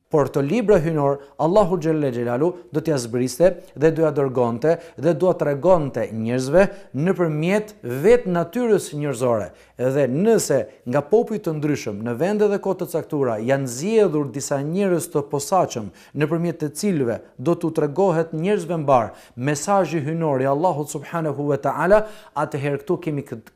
Por të libra hynor, Allahu Xhelle Xhelalu do t'ia zbriste dhe do ja dërgonte dhe do t'ia tregonte njerëzve nëpërmjet vetë natyrës njerëzore. Dhe nëse nga popujt të ndryshëm në vende dhe kohë të caktuara janë zgjedhur disa njerëz të posaçëm nëpërmjet të cilëve do t'u tregohet njerëzve mbar mesazhi hynor i Allahut subhanahu wa taala, atëherë këtu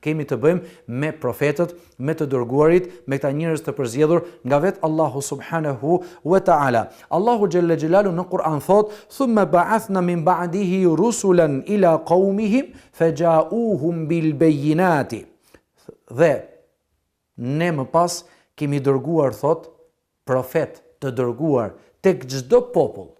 kemi të bëjmë me profetët, me të dërguarit, me këta njerëz të përzgjedhur nga vetë Allahu subhanahu wa taala. Allahu Xhelle Xhelalu në Kur'an thot: "Thumma ba'athna min ba'dihi rusulan ila qaumihim faja'uhum bil bayyinati." Dhe ne më pas kemi dërguar, thot, profet të dërguar tek çdo popull,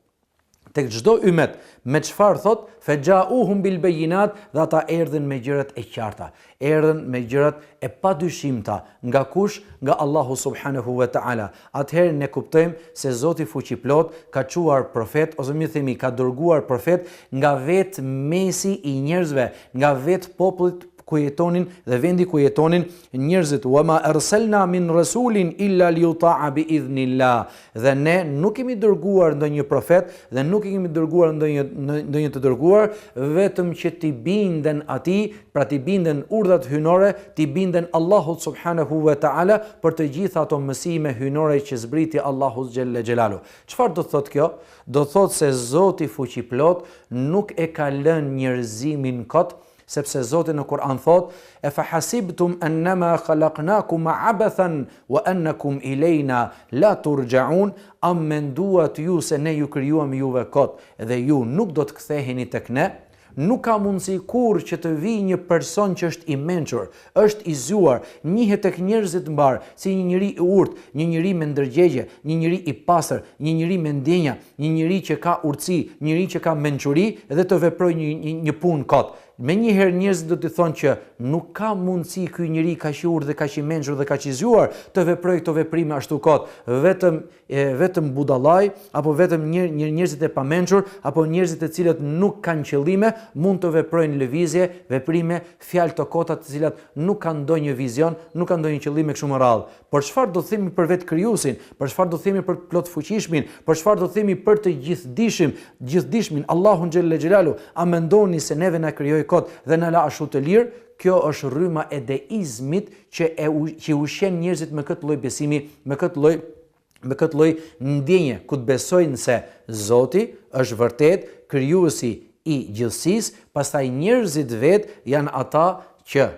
tek çdo ymet, me çfarë thot? Faja'uhum bil bayinat, dhe ata erdhën me gjërat e qarta, erdhën me gjërat e padyshimta. Nga kush? Nga Allahu subhanahu wa taala. Atëherë ne kuptojmë se Zoti fuqiplot ka çuar profet, ose më themi ka dërguar profet nga vetë mesi i njerëzve, nga vetë popullit ku jetonin dhe vendi ku jetonin njerëzit. Wa ma arsalna min rasulin illa liyuta'a bi idhnillah. Dhe ne nuk kemi dërguar ndonjë profet dhe nuk kemi dërguar ndonjë të dërguar vetëm që t'i binden atij, pra t'i binden urdhat hynore, t'i binden Allahut subhanahu wa taala për të gjitha ato mësime hynore që zbriti Allahu Xhelle Xhelalu. Çfarë do thot kjo? Do thot se Zoti fuqiplot nuk e ka lënë njerëzimin kot, sepse Zoti në Kur'an thot: "E fa hasibtum annama khalaqnakum abathan wa annakum ilayna la turja'un." A menduat ju se ne ju krijuam juve kot dhe ju nuk do të ktheheni tek ne? Nuk ka mundësi kur që të vijë një person që është i mençur, është i zgjuar, njihet tek njerëzit mbar, si një njeri i urtë, një njeri me ndërgjegje, një njeri i pastër, një njeri me ndjenja, një njeri që ka urtësi, një njeri që ka mençuri dhe të veprojë një punë kot. Menjëherë njerëzit do të thonë që nuk ka mundësi ky njeri kaq i urtë dhe kaq i mençur dhe kaq i zgjuar të veprojë këto veprime ashtu kot. Vetëm budallaj apo vetëm njerëzit e pamençur apo njerëzit të cilët nuk kanë qëllime mund të veprojnë lëvizje, veprime, fjalë të kota të cilat nuk kanë ndonjë vizion, nuk kanë ndonjë qëllim me kështu me radhë. Por çfarë do të themi për vetë krijuesin? Për çfarë do të themi për plot fuqishmin? Për çfarë do të themi për të gjithdijshmin Allahun Xhelle Xhelalu? A mendoni se neve na krijoi kot dhe na la ashtu të lirë? Kjo është rryma e deizmit që ushqen njerëzit me këtë lloj besimi, me këtë lloj ndjenje, ku të besojnë se Zoti është vërtet krijuesi i gjithësisë, pastaj njerëzit vetë janë ata që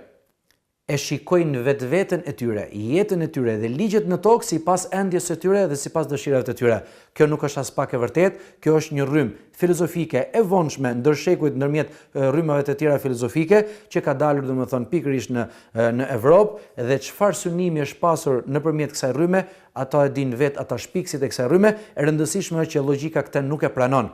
e shikojnë vetveten e tyre, jetën e tyre dhe ligjet në tokë sipas endjes së tyre dhe sipas dëshirave të tyre. Kjo nuk është as pak e vërtet, kjo është një rrymë filozofike e vonshme ndër shekujt ndërmjet rrymave të tjera filozofike që ka dalur domethënë pikërisht në Evropë, dhe çfarë synimi është pasur nëpërmjet kësaj rryme, ata e dinë vetë ata shpikësit e kësaj rryme. E rëndësishme është që logjika këtë nuk e pranon.